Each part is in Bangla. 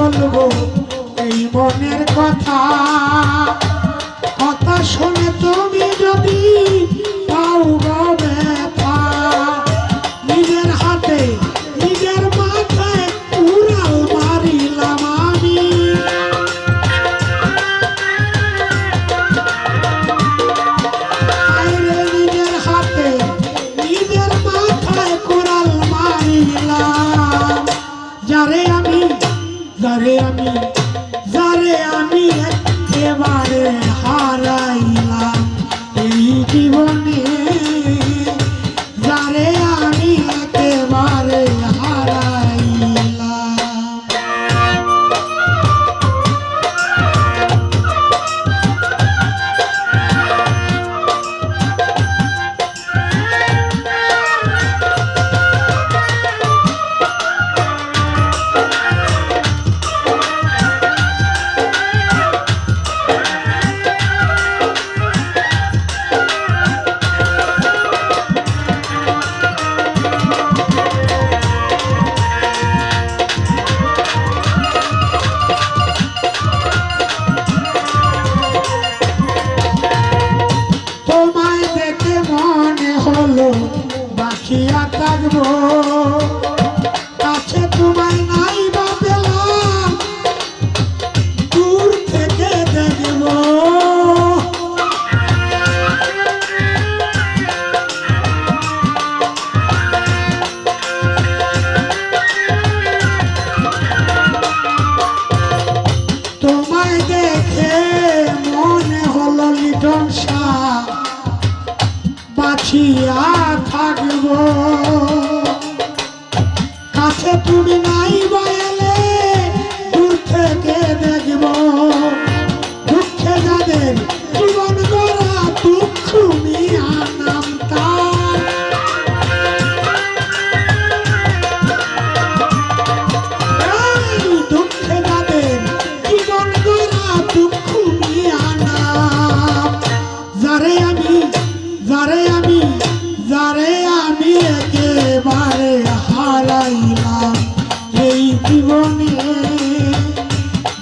বলবো এই মনের কথা, কথা শুনে তুমি যদি পাও গো ব্যথা, নিজের হাতে নিজের মাথায় উড়াল মারিলাম আমি। নিজের হাতে নিজের মাথায় কুড়াল মারিলাম। যারে আমি একেবারে হারাইলাম এই জীবনে, যারে আমি একেবারে হারাইলাম। বাঁচিয়া থাকবো, কাছে তোমায় নাই বা পেলাম, দূর থেকে দেখবো। তোমায় দেখে মনে হলো লিটন শাহ বাঁচিয়া থাকবো, কাছে তুমি নাই বলে দূর থেকে দেখবো। দুঃখে যাদের জীবন গড়া দুঃখ মিয়া নাম তার, দুঃখে যাদের জীবন গড়া দুঃখ মিয়া নাম। যারে আমি একেবারে হারাইলাম এই জীবনে,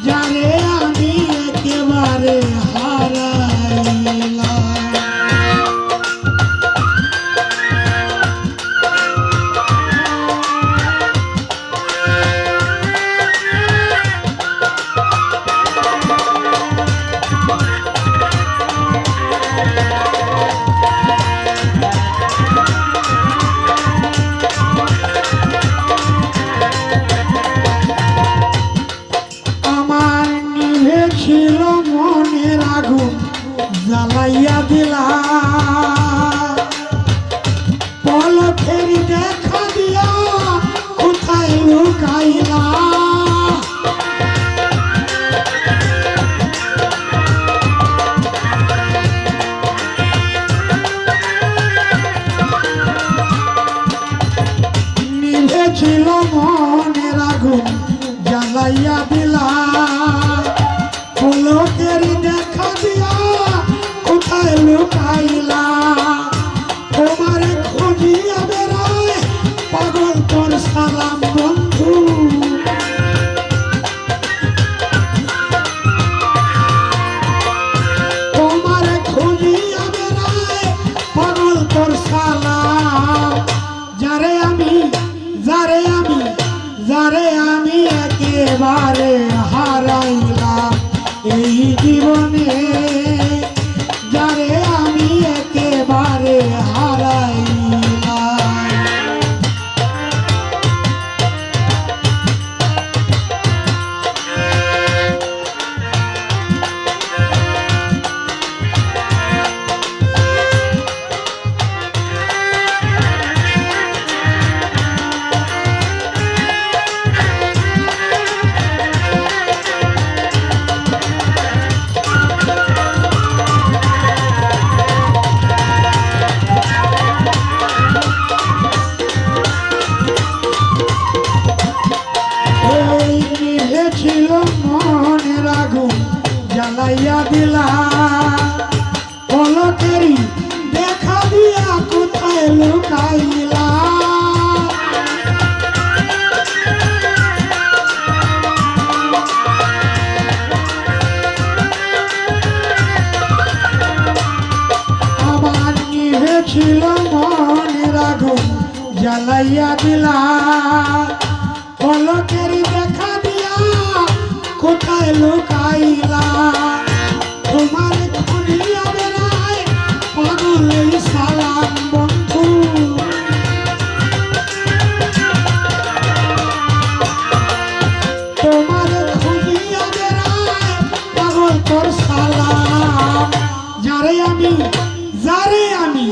যারে আমি একেবারে হারাইলাম। ছিল মনের আগুন জ্বালাইয়া দিলা, পলকের দেখা দিয়া কোথায় লুকাইলা। নিভেছিল মনের আগুন জ্বালাইয়া দিলা, লোকের দেখা দিয়া কোথায় লুকাইলা। তোমার খুঁজিয়া বেড়ায় পাগল তোর সালাম বন্ধু, তোমার খুঁজিয়া বেড়ায় পাগল তোর সালাম। যারে আমি একেবারে হারাইলাম এই জীবনে, যারে আমি একেবারে হারাইলাম। জ্বালাইয়া দিলা, পলকেরি দেখা দিয়া কোথায় লুকাইলা। ছিল মনের আগুন জ্বালাইয়া দিলা পলকের দেখা দিয়া কোথায় লুকাইলা তোমার খুঁড়িয়া বেড়ায় পাগল এই সালাম বন্ধু তোমার খুঁড়িয়া বেড়ায় পাগল তোর সালাম যারে আমি